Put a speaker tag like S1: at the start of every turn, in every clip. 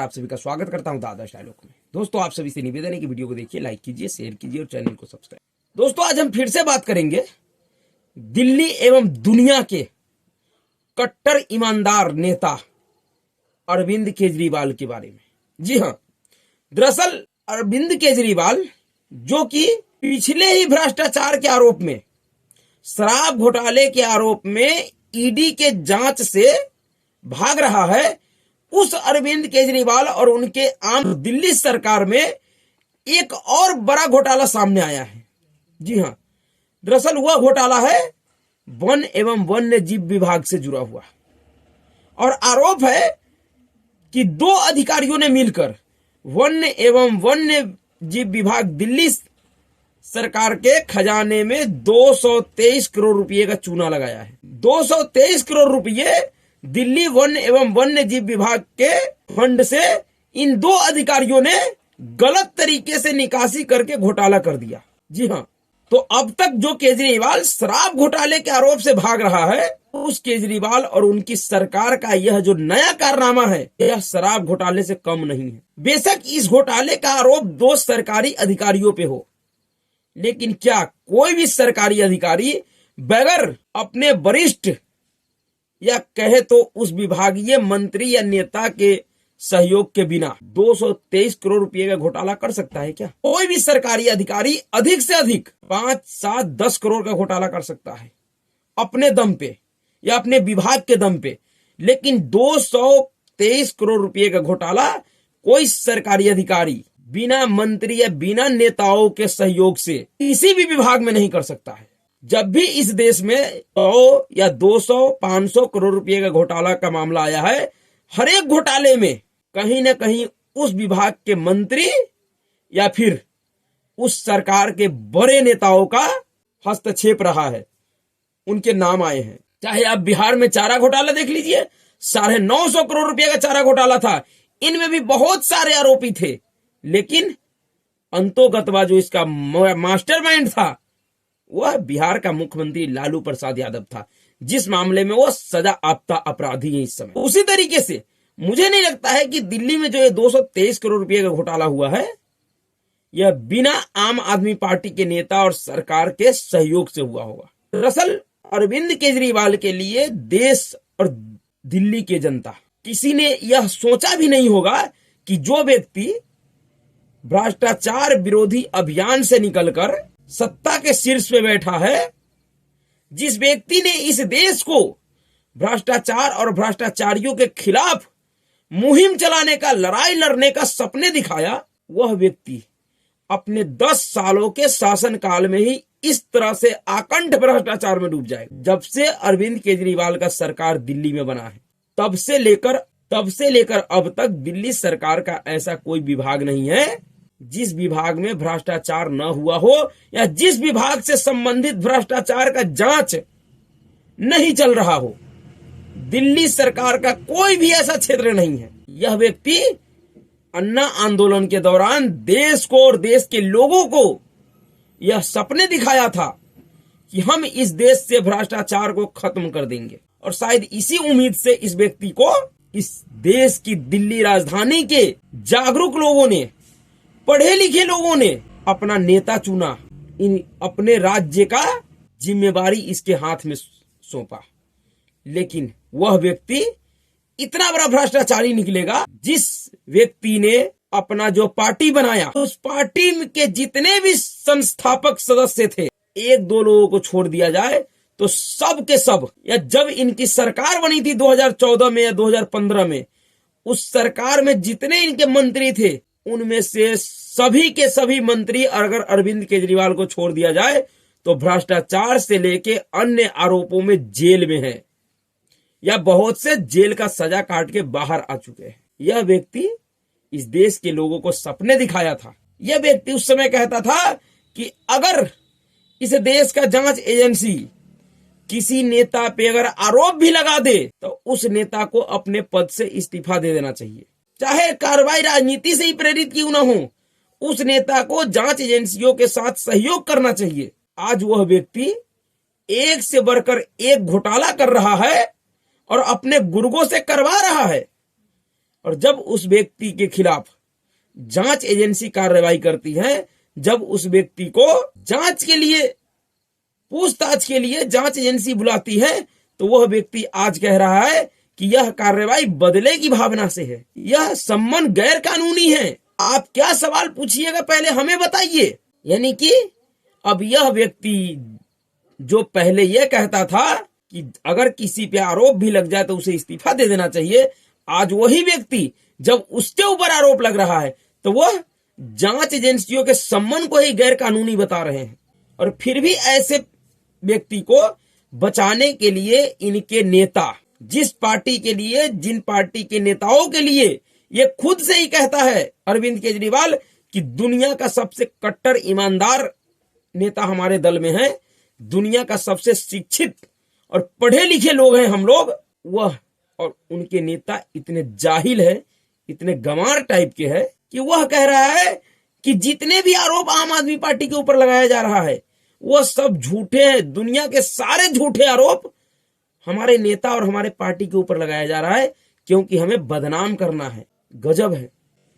S1: आप सभी का स्वागत करता हूं दादा डायलॉग में। दोस्तों, आप सभी से निवेदन है कि वीडियो को देखिए, लाइक कीजिए, शेयर कीजिए और चैनल को सब्सक्राइब। दोस्तों, आज हम फिर से बात करेंगे दिल्ली एवं दुनिया के कट्टर ईमानदार नेता अरविंद केजरीवाल के बारे में। जी हाँ, दरअसल अरविंद केजरीवाल जो कि पिछले ही भ्रष्टाचार के आरोप में, शराब घोटाले के आरोप में ईडी के जांच से भाग रहा है, उस अरविंद केजरीवाल और उनके आम दिल्ली सरकार में एक और बड़ा घोटाला सामने आया है। जी हां, दरअसल वह घोटाला है वन एवं वन्य जीव विभाग से जुड़ा हुआ, और आरोप है कि दो अधिकारियों ने मिलकर वन्य एवं वन्य जीव विभाग दिल्ली सरकार के खजाने में 223 करोड़ रुपए का चूना लगाया है। 223 करोड़ रुपए दिल्ली वन एवं वन्य जीव विभाग के फंड से इन दो अधिकारियों ने गलत तरीके से निकासी करके घोटाला कर दिया। जी हाँ, तो अब तक जो केजरीवाल शराब घोटाले के आरोप से भाग रहा है, उस केजरीवाल और उनकी सरकार का यह जो नया कारनामा है, यह शराब घोटाले से कम नहीं है। बेशक इस घोटाले का आरोप दो सरकारी अधिकारियों पे हो, लेकिन क्या कोई भी सरकारी अधिकारी बगैर अपने वरिष्ठ या कहे तो उस विभागीय मंत्री या नेता के सहयोग के बिना 223 करोड़ रुपए का घोटाला कर सकता है क्या? कोई भी सरकारी अधिकारी अधिक से अधिक 5, 7, 10 करोड़ का घोटाला कर सकता है अपने दम पे या अपने विभाग के दम पे, लेकिन 223 करोड़ रुपए का घोटाला कोई सरकारी अधिकारी बिना मंत्री या बिना नेताओं के सहयोग से किसी भी विभाग में नहीं कर सकता है। जब भी इस देश में 100 या 200, 500 करोड़ रुपए का घोटाला का मामला आया है, हर एक घोटाले में कहीं ना कहीं उस विभाग के मंत्री या फिर उस सरकार के बड़े नेताओं का हस्तक्षेप रहा है, उनके नाम आए हैं। चाहे आप बिहार में चारा घोटाला देख लीजिए, 950 करोड़ रुपए का चारा घोटाला था, इनमें भी बहुत सारे आरोपी थे, लेकिन अंतोगत्वा जो इसका मास्टरमाइंड था वह बिहार का मुख्यमंत्री लालू प्रसाद यादव था, जिस मामले में वो सजायाफ्ता अपराधी है इस समय। उसी तरीके से मुझे नहीं लगता है कि दिल्ली में जो ये 223 करोड़ रुपए का घोटाला हुआ है, यह बिना आम आदमी पार्टी के नेता और सरकार के सहयोग से हुआ होगा। दरअसल अरविंद केजरीवाल के लिए देश और दिल्ली के जनता, किसी ने यह सोचा भी नहीं होगा कि जो व्यक्ति भ्रष्टाचार विरोधी अभियान से निकलकर सत्ता के शीर्ष पे बैठा है, जिस व्यक्ति ने इस देश को भ्रष्टाचार और भ्रष्टाचारियों के खिलाफ मुहिम चलाने का, लड़ाई लड़ने का सपने दिखाया, वह व्यक्ति अपने 10 सालों के शासनकाल में ही इस तरह से आकंठ भ्रष्टाचार में डूब जाएगा। जब से अरविंद केजरीवाल का सरकार दिल्ली में बना है, तब से लेकर अब तक दिल्ली सरकार का ऐसा कोई विभाग नहीं है जिस विभाग में भ्रष्टाचार न हुआ हो, या जिस विभाग से संबंधित भ्रष्टाचार का जांच नहीं चल रहा हो। दिल्ली सरकार का कोई भी ऐसा क्षेत्र नहीं है। यह व्यक्ति अन्ना आंदोलन के दौरान देश को और देश के लोगों को यह सपने दिखाया था कि हम इस देश से भ्रष्टाचार को खत्म कर देंगे, और शायद इसी उम्मीद से इस व्यक्ति को इस देश की दिल्ली राजधानी के जागरूक लोगों ने, पढ़े लिखे लोगों ने अपना नेता चुना, इन अपने राज्य का जिम्मेवारी इसके हाथ में सौंपा। लेकिन वह व्यक्ति इतना बड़ा भ्रष्टाचारी निकलेगा, जिस व्यक्ति ने अपना जो पार्टी बनाया, उस पार्टी के जितने भी संस्थापक सदस्य थे, 1-2 लोगों को छोड़ दिया जाए तो सब के सब, या जब इनकी सरकार बनी थी 2014 में या 2015 में, उस सरकार में जितने इनके मंत्री थे, उनमें से सभी के सभी मंत्री अगर अरविंद केजरीवाल को छोड़ दिया जाए तो भ्रष्टाचार से लेके अन्य आरोपों में जेल में है, या बहुत से जेल का सजा काट के बाहर आ चुके हैं। यह व्यक्ति इस देश के लोगों को सपने दिखाया था। यह व्यक्ति उस समय कहता था कि अगर इस देश का जांच एजेंसी किसी नेता पे अगर आरोप भी लगा दे तो उस नेता को अपने पद से इस्तीफा दे देना चाहिए, चाहे कार्रवाई राजनीति से ही प्रेरित क्यों ना हो, उस नेता को जांच एजेंसियों के साथ सहयोग करना चाहिए। आज वह व्यक्ति एक से बढ़कर एक घोटाला कर रहा है और अपने गुर्गों से करवा रहा है। और जब उस व्यक्ति के खिलाफ जांच एजेंसी कार्रवाई करती है, जब उस व्यक्ति को जांच के लिए, पूछताछ के लिए जांच एजेंसी बुलाती है, तो वह व्यक्ति आज कह रहा है कि यह कार्रवाई बदले की भावना से है, यह सम्मन गैर कानूनी है। आप क्या सवाल पूछिएगा पहले हमें बताइए। यानी कि अब यह व्यक्ति जो पहले यह कहता था कि अगर किसी पे आरोप भी लग जाए तो उसे इस्तीफा दे देना चाहिए, आज वही व्यक्ति जब उसके ऊपर आरोप लग रहा है तो वह जांच एजेंसियों के सम्मन को ही गैर कानूनी बता रहे हैं। और फिर भी ऐसे व्यक्ति को बचाने के लिए इनके नेता, जिस पार्टी के लिए, जिन पार्टी के नेताओं के लिए ये खुद से ही कहता है अरविंद केजरीवाल कि दुनिया का सबसे कट्टर ईमानदार नेता हमारे दल में है, दुनिया का सबसे शिक्षित और पढ़े लिखे लोग हैं हम लोग, वह और उनके नेता इतने जाहिल है, इतने गंवार टाइप के हैं कि वह कह रहा है कि जितने भी आरोप आम आदमी पार्टी के ऊपर लगाया जा रहा है वह सब झूठे हैं। दुनिया के सारे झूठे आरोप हमारे नेता और हमारे पार्टी के ऊपर लगाया जा रहा है क्योंकि हमें बदनाम करना है। गजब है।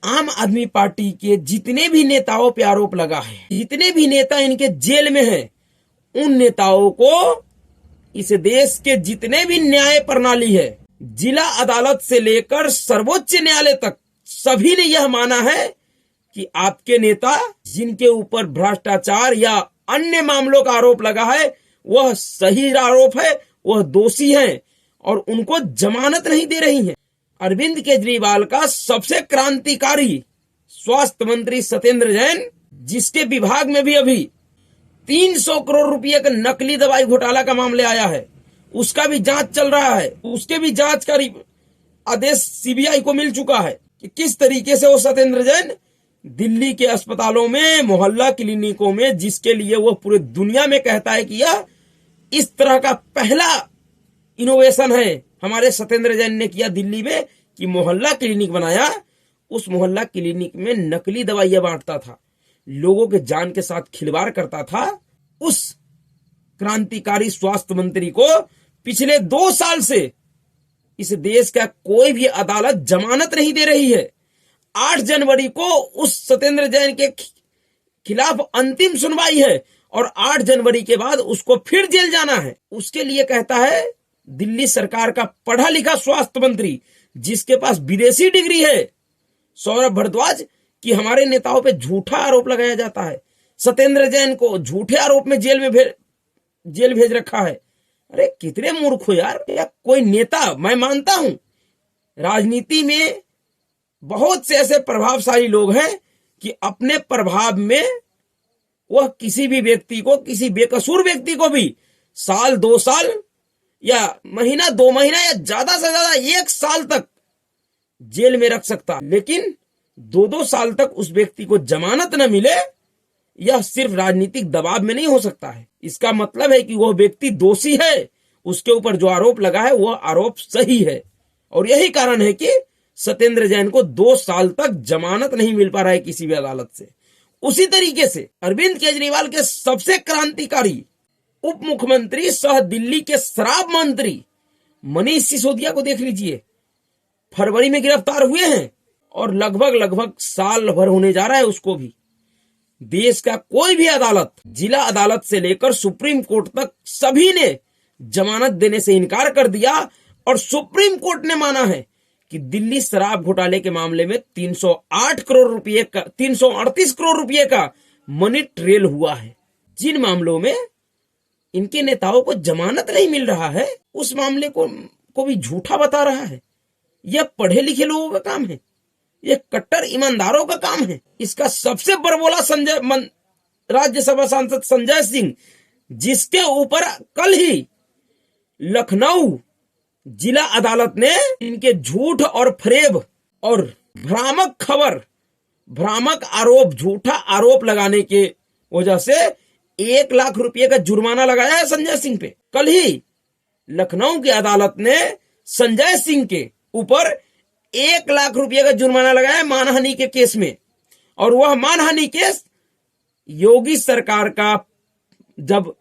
S1: आम आदमी पार्टी के जितने भी नेताओं पे आरोप लगा है, जितने भी नेता इनके जेल में हैं, उन नेताओं को इस देश के जितने भी न्याय प्रणाली है, जिला अदालत से लेकर सर्वोच्च न्यायालय तक, सभी ने यह माना है कि आपके नेता जिनके ऊपर भ्रष्टाचार या अन्य मामलों का आरोप लगा है वह सही आरोप है, वह दोषी हैं और उनको जमानत नहीं दे रही हैं। अरविंद केजरीवाल का सबसे क्रांतिकारी स्वास्थ्य मंत्री सत्येंद्र जैन, जिसके विभाग में भी अभी 300 करोड़ रुपए का नकली दवाई घोटाला का मामला आया है, उसका भी जांच चल रहा है, उसके भी जांच का आदेश सीबीआई को मिल चुका है कि किस तरीके से वो सत्येंद्र जैन दिल्ली के अस्पतालों में, मोहल्ला क्लिनिकों में, जिसके लिए वो पूरे दुनिया में कहता है कि यह इस तरह का पहला इनोवेशन है हमारे सत्येंद्र जैन ने किया दिल्ली में कि मोहल्ला क्लिनिक बनाया। उस मोहल्ला क्लिनिक में नकली दवाइयां बांटता था, लोगों के जान के साथ खिलवाड़ करता था। उस क्रांतिकारी स्वास्थ्य मंत्री को पिछले 2 साल से इस देश का कोई भी अदालत जमानत नहीं दे रही है। 8 जनवरी को उस सत्येंद्र जैन के खिलाफ अंतिम सुनवाई है और 8 जनवरी के बाद उसको फिर जेल जाना है। उसके लिए कहता है दिल्ली सरकार का पढ़ा लिखा स्वास्थ्य मंत्री, जिसके पास विदेशी डिग्री है, सौरभ भारद्वाज, कि हमारे नेताओं पे झूठा आरोप लगाया जाता है, सत्येंद्र जैन को झूठे आरोप में जेल भेज रखा है। अरे कितने मूर्ख हो यार। या कोई नेता, मैं मानता हूं राजनीति में बहुत से ऐसे प्रभावशाली लोग हैं कि अपने प्रभाव में वह किसी भी व्यक्ति को, किसी बेकसूर व्यक्ति को भी साल 2 साल या महीना 2 महीना या ज्यादा से ज्यादा 1 साल तक जेल में रख सकता, लेकिन 2-2 साल तक उस व्यक्ति को जमानत न मिले, यह सिर्फ राजनीतिक दबाव में नहीं हो सकता है। इसका मतलब है कि वह व्यक्ति दोषी है, उसके ऊपर जो आरोप लगा है वह आरोप सही है। और यही कारण है कि सत्येंद्र जैन को 2 साल तक जमानत नहीं मिल पा रहा है किसी भी अदालत से। उसी तरीके से अरविंद केजरीवाल के सबसे क्रांतिकारी उप मुख्यमंत्री सह दिल्ली के शराब मंत्री मनीष सिसोदिया को देख लीजिए, फरवरी में गिरफ्तार हुए हैं और लगभग साल भर होने जा रहा है उसको भी। देश का कोई भी अदालत, जिला अदालत से लेकर सुप्रीम कोर्ट तक, सभी ने जमानत देने से इनकार कर दिया और सुप्रीम कोर्ट ने माना है कि दिल्ली शराब घोटाले के मामले में 338 करोड़ रुपए का मनी ट्रेल हुआ है। जिन मामलों में इनके नेताओं को जमानत नहीं मिल रहा है, उस मामले को भी झूठा बता रहा है। यह पढ़े लिखे लोगों का काम है, यह कट्टर ईमानदारों का काम है। इसका सबसे बड़बोला राज्यसभा सांसद संजय सिंह, जिसके ऊपर कल ही लखनऊ जिला अदालत ने इनके झूठ और फरेब और भ्रामक आरोप, झूठा आरोप लगाने के वजह से 1 लाख रुपए का जुर्माना लगाया है संजय सिंह पे। कल ही लखनऊ की अदालत ने संजय सिंह के ऊपर 1 लाख रुपए का जुर्माना लगाया मानहानि के केस में। और वह मानहानि केस योगी सरकार का, जब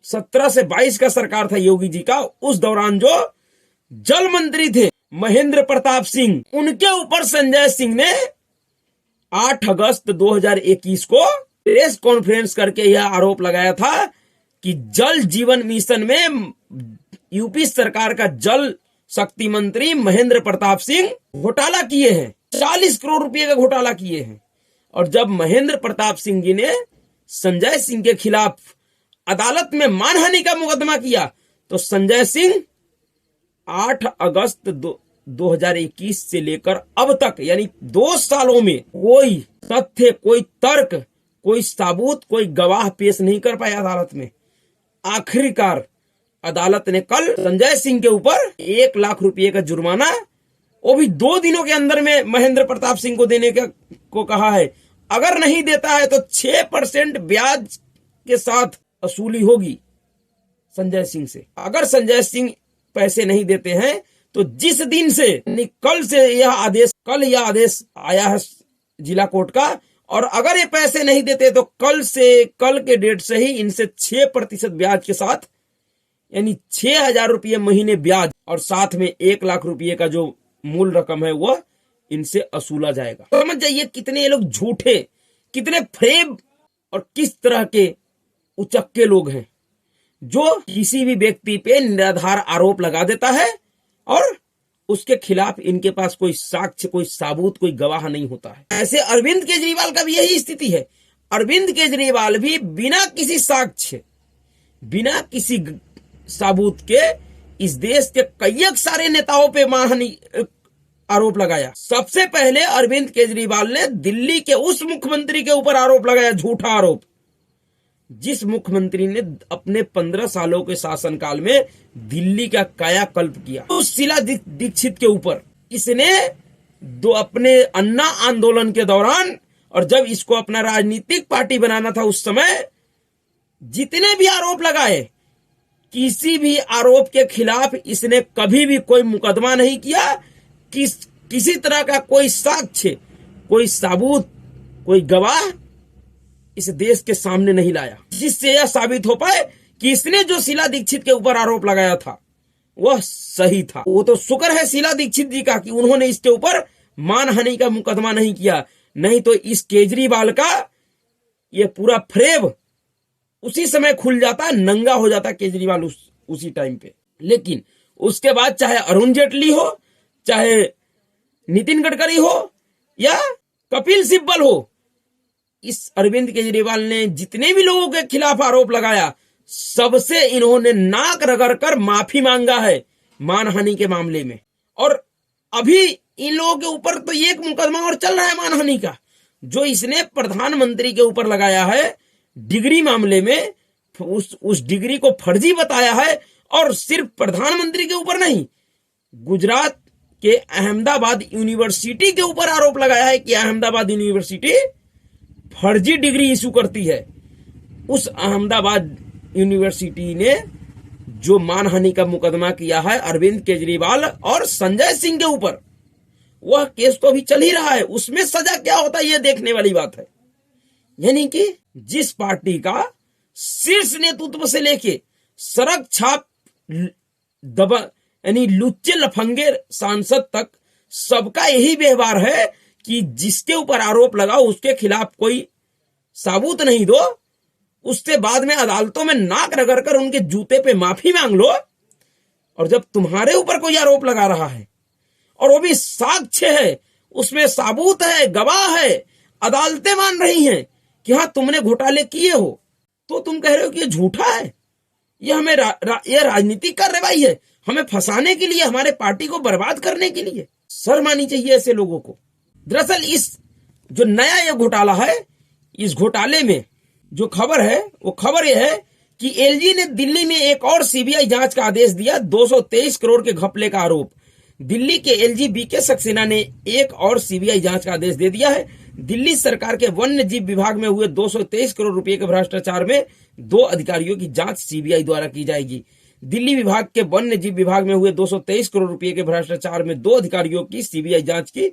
S1: 17 से 22 का सरकार था योगी जी का, उस दौरान जो जल मंत्री थे महेंद्र प्रताप सिंह, उनके ऊपर संजय सिंह ने 8 अगस्त 2021 को प्रेस कॉन्फ्रेंस करके यह आरोप लगाया था कि जल जीवन मिशन में यूपी सरकार का जल शक्ति मंत्री महेंद्र प्रताप सिंह घोटाला किए हैं, 40 करोड़ रुपए का घोटाला किए हैं। और जब महेंद्र प्रताप सिंह जी ने संजय सिंह के खिलाफ अदालत में मानहानि का मुकदमा किया तो संजय सिंह 8 अगस्त 2021 से लेकर अब तक यानी 2 सालों में कोई तथ्य, कोई तर्क, कोई सबूत, कोई गवाह पेश नहीं कर पाया अदालत में। आखिरकार अदालत ने कल संजय सिंह के ऊपर 1 लाख रुपए का जुर्माना, वो भी 2 दिनों के अंदर में महेंद्र प्रताप सिंह को देने को कहा है। अगर नहीं देता है तो 6% ब्याज के साथ वसूली होगी संजय सिंह से। अगर संजय सिंह पैसे नहीं देते हैं तो जिस दिन से कल यह आदेश आया है जिला कोर्ट का, और अगर ये पैसे नहीं देते तो कल के डेट से ही इनसे 6% ब्याज के साथ यानी 6,000 रुपये महीने ब्याज और साथ में 1 लाख रुपये का जो मूल रकम है वह इनसे वसूला जाएगा। तो समझ जाइए कितने ये लोग झूठे, कितने फ्रेब और किस तरह के उचक्के लोग हैं जो किसी भी व्यक्ति पे निराधार आरोप लगा देता है और उसके खिलाफ इनके पास कोई साक्ष्य, कोई सबूत, कोई गवाह नहीं होता है। ऐसे अरविंद केजरीवाल का भी यही स्थिति है। अरविंद केजरीवाल भी बिना किसी साक्ष्य, बिना किसी सबूत के इस देश के कई सारे नेताओं पे मानहानि आरोप लगाया। सबसे पहले अरविंद केजरीवाल ने दिल्ली के उस मुख्यमंत्री के ऊपर आरोप लगाया, झूठा आरोप, जिस मुख्यमंत्री ने अपने 15 सालों के शासनकाल में दिल्ली का कायाकल्प किया। उस शीला दीक्षित के ऊपर इसने अपने अन्ना आंदोलन के दौरान और जब इसको अपना राजनीतिक पार्टी बनाना था उस समय जितने भी आरोप लगाए, किसी भी आरोप के खिलाफ इसने कभी भी कोई मुकदमा नहीं किया, किसी तरह का कोई साक्ष्य, कोई सबूत, कोई गवाह इस देश के सामने नहीं लाया, जिससे यह साबित हो पाए कि इसने जो शीला दीक्षित के ऊपर आरोप लगाया था वह सही था। वो तो शुक्र है शीला दीक्षित जी का कि उन्होंने इसके ऊपर मानहानि का मुकदमा नहीं किया, नहीं तो इस केजरीवाल का ये पूरा फ्रेब उसी समय खुल जाता, नंगा हो जाता केजरीवाल उसी टाइम पे। लेकिन उसके बाद चाहे अरुण जेटली हो, चाहे नितिन गडकरी हो या कपिल सिब्बल हो, इस अरविंद केजरीवाल ने जितने भी लोगों के खिलाफ आरोप लगाया सबसे इन्होंने नाक रगड़कर माफी मांगा है मानहानि के मामले में। और अभी इन लोगों के ऊपर तो एक मुकदमा और चल रहा है मानहानि का, जो इसने प्रधानमंत्री के ऊपर लगाया है डिग्री मामले में। उस डिग्री को फर्जी बताया है और सिर्फ प्रधानमंत्री के ऊपर नहीं, गुजरात के अहमदाबाद यूनिवर्सिटी के ऊपर आरोप लगाया है कि अहमदाबाद यूनिवर्सिटी फर्जी डिग्री इशू करती है। उस अहमदाबाद यूनिवर्सिटी ने जो मानहानि का मुकदमा किया है अरविंद केजरीवाल और संजय सिंह के ऊपर, वह केस तो अभी चल ही रहा है। उसमें सजा क्या होता है यह देखने वाली बात है। यानी कि जिस पार्टी का शीर्ष नेतृत्व से लेके सड़क छाप यानी लुच्चे लफंगे सांसद तक सबका यही व्यवहार है कि जिसके ऊपर आरोप लगाओ उसके खिलाफ कोई सबूत नहीं दो, उससे बाद में अदालतों में नाक रगड़कर उनके जूते पे माफी मांग लो। और जब तुम्हारे ऊपर कोई आरोप लगा रहा है और वो भी साक्ष्य है, उसमें सबूत है, गवाह है, अदालतें मान रही हैं कि हाँ तुमने घोटाले किए हो, तो तुम कह रहे हो कि ये झूठा है, ये हमें ये राजनीतिक कार्रवाई है, हमें फंसाने के लिए, हमारे पार्टी को बर्बाद करने के लिए। शर्म आनी चाहिए ऐसे लोगों को। दरअसल इस जो नया ये घोटाला है, इस घोटाले में जो खबर है वो खबर यह है कि एलजी ने दिल्ली में एक और सीबीआई जांच का आदेश दिया। 223 करोड़ के घपले का आरोप। दिल्ली के एलजी बीके सक्सेना ने एक और सीबीआई जांच का आदेश दे दिया है। दिल्ली सरकार के वन्य जीव विभाग में हुए 223 करोड़ रुपए के भ्रष्टाचार में 2 अधिकारियों की जांच सीबीआई द्वारा की जाएगी। दिल्ली विभाग के वन्य जीव विभाग में हुए 223 करोड़ रुपए के भ्रष्टाचार में 2 अधिकारियों की सीबीआई जांच की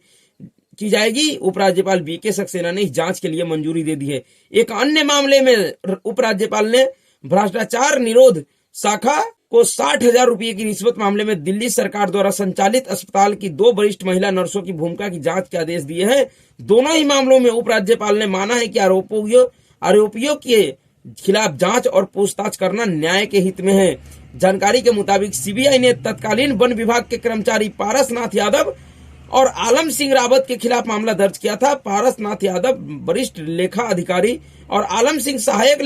S1: जाएगी। उपराज्यपाल बीके सक्सेना ने इस जांच के लिए मंजूरी दे दी है। एक अन्य मामले में उपराज्यपाल ने भ्रष्टाचार निरोध शाखा को 60,000 रुपये की रिश्वत मामले में दिल्ली सरकार द्वारा संचालित अस्पताल की 2 वरिष्ठ महिला नर्सों की भूमिका की जांच के आदेश दिए हैं। दोनों ही मामलों में उपराज्यपाल ने माना है कि आरोपियों के खिलाफ जांच और पूछताछ करना न्याय के हित में है। जानकारी के मुताबिक सीबीआई ने तत्कालीन वन विभाग के कर्मचारी पारसनाथ यादव और आलम सिंह रावत के खिलाफ मामला दर्ज किया था। पारसनाथ यादव वरिष्ठ लेखा अधिकारी और आलम सिंह सहायक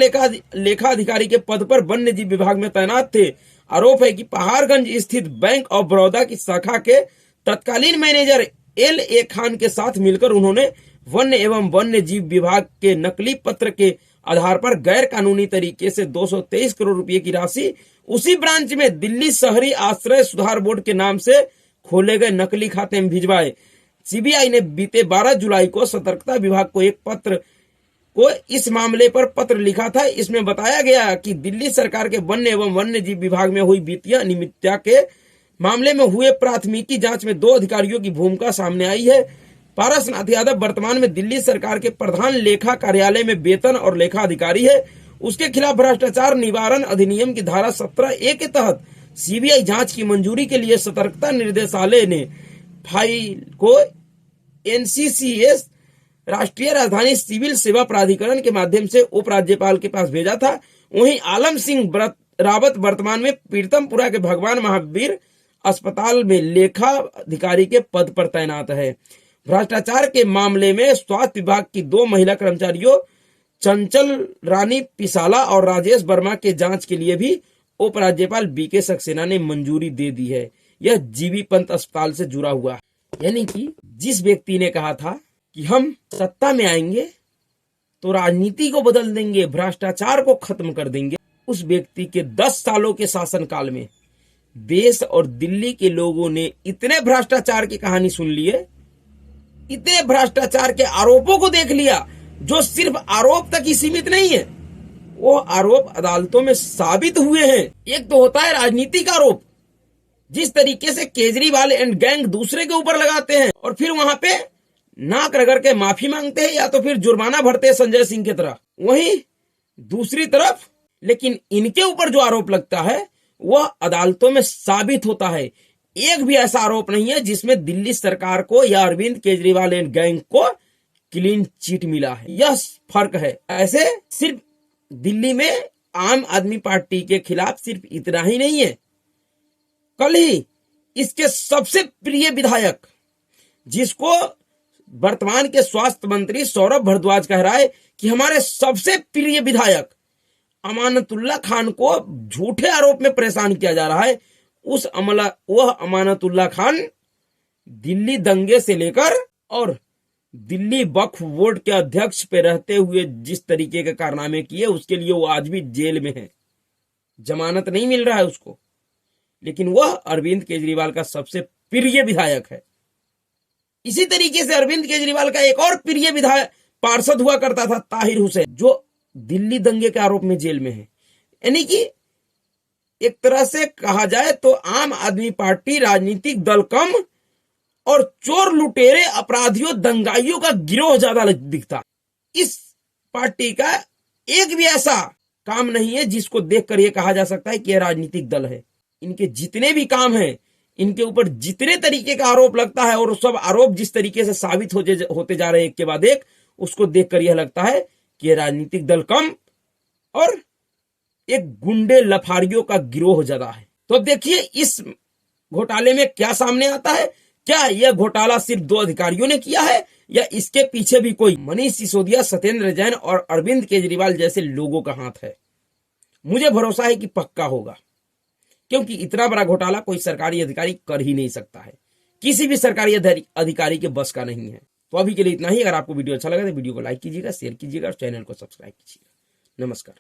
S1: लेखा अधिकारी के पद पर वन्य जीव विभाग में तैनात थे। आरोप है कि पहाड़गंज स्थित बैंक ऑफ बड़ौदा की शाखा के तत्कालीन मैनेजर LA खान के साथ मिलकर उन्होंने वन्य एवं वन्य जीव विभाग के नकली पत्र के आधार पर गैर कानूनी तरीके से 223 करोड़ रुपए की राशि उसी ब्रांच में दिल्ली शहरी आश्रय सुधार बोर्ड के नाम से खोले गए नकली खाते में भिजवाए। सीबीआई ने बीते 12 जुलाई को सतर्कता विभाग को इस मामले पर पत्र लिखा था। इसमें बताया गया कि दिल्ली सरकार के वन्य एवं वन्य जीव विभाग में हुई वित्तीय अनियमितता के मामले में हुए प्राथमिकी जांच में 2 अधिकारियों की भूमिका सामने आई है। पारसनाथ यादव वर्तमान में दिल्ली सरकार के प्रधान लेखा कार्यालय में वेतन और लेखा अधिकारी है। उसके खिलाफ भ्रष्टाचार निवारण अधिनियम की धारा 17A के तहत सीबीआई जांच की मंजूरी के लिए सतर्कता निर्देशालय ने फाइल को NCCS राष्ट्रीय राजधानी सिविल सेवा प्राधिकरण के माध्यम से उपराज्यपाल के पास भेजा था। वहीं आलम सिंह रावत वर्तमान में पीरतमपुरा के भगवान महावीर अस्पताल में लेखा अधिकारी के पद पर तैनात है। भ्रष्टाचार के मामले में स्वास्थ्य विभाग की 2 महिला कर्मचारियों चंचल रानी पिसाला और राजेश वर्मा के जांच के लिए भी उपराज्यपाल BK सक्सेना ने मंजूरी दे दी है। यह जीबी पंत अस्पताल से जुड़ा हुआ है। यानी कि जिस व्यक्ति ने कहा था कि हम सत्ता में आएंगे तो राजनीति को बदल देंगे, भ्रष्टाचार को खत्म कर देंगे, उस व्यक्ति के 10 सालों के शासनकाल में देश और दिल्ली के लोगों ने इतने भ्रष्टाचार की कहानी सुन ली है, इतने भ्रष्टाचार के आरोपों को देख लिया जो सिर्फ आरोप तक ही सीमित नहीं है, वो आरोप अदालतों में साबित हुए हैं। एक तो होता है राजनीतिक आरोप, जिस तरीके से केजरीवाल एंड गैंग दूसरे के ऊपर लगाते हैं और फिर वहां पे नाक रगड़ के माफी मांगते हैं या तो फिर जुर्माना भरते हैं संजय सिंह की तरह। वहीं दूसरी तरफ लेकिन इनके ऊपर जो आरोप लगता है वह अदालतों में साबित होता है। एक भी ऐसा आरोप नहीं है जिसमें दिल्ली सरकार को या अरविंद केजरीवाल एंड गैंग को क्लीन चिट मिला है। यह फर्क है। ऐसे सिर्फ दिल्ली में आम आदमी पार्टी के खिलाफ सिर्फ इतना ही नहीं है, कल ही इसके सबसे प्रिय विधायक, जिसको वर्तमान के स्वास्थ्य मंत्री सौरभ भारद्वाज कह रहा है कि हमारे सबसे प्रिय विधायक अमानतुल्लाह खान को झूठे आरोप में परेशान किया जा रहा है। वह अमानतुल्लाह खान दिल्ली दंगे से लेकर और दिल्ली वक्फ बोर्ड के अध्यक्ष पे रहते हुए जिस तरीके के कारनामे किए उसके लिए वो आज भी जेल में है, जमानत नहीं मिल रहा है उसको। लेकिन वह अरविंद केजरीवाल का सबसे प्रिय विधायक है। इसी तरीके से अरविंद केजरीवाल का एक और प्रिय विधायक पार्षद हुआ करता था ताहिर हुसैन, जो दिल्ली दंगे के आरोप में जेल में है। यानी कि एक तरह से कहा जाए तो आम आदमी पार्टी राजनीतिक दल कम और चोर लुटेरे अपराधियों दंगाइयों का गिरोह ज्यादा दिखता। इस पार्टी का एक भी ऐसा काम नहीं है जिसको देखकर यह कहा जा सकता है कि यह राजनीतिक दल है। इनके जितने भी काम हैं, इनके ऊपर जितने तरीके का आरोप लगता है और सब आरोप जिस तरीके से साबित होते जा रहे हैं एक के बाद एक, उसको देखकर यह लगता है कि यह राजनीतिक दल कम और एक गुंडे लफारियों का गिरोह ज्यादा है। तो अब देखिए इस घोटाले में क्या सामने आता है। क्या यह घोटाला सिर्फ 2 अधिकारियों ने किया है या इसके पीछे भी कोई मनीष सिसोदिया, सत्येंद्र जैन और अरविंद केजरीवाल जैसे लोगों का हाथ है? मुझे भरोसा है कि पक्का होगा, क्योंकि इतना बड़ा घोटाला कोई सरकारी अधिकारी कर ही नहीं सकता है। किसी भी सरकारी अधिकारी के बस का नहीं है। तो अभी के लिए इतना ही। अगर आपको वीडियो अच्छा लगा तो वीडियो को लाइक कीजिएगा, शेयर कीजिएगा और चैनल को सब्सक्राइब कीजिएगा। नमस्कार।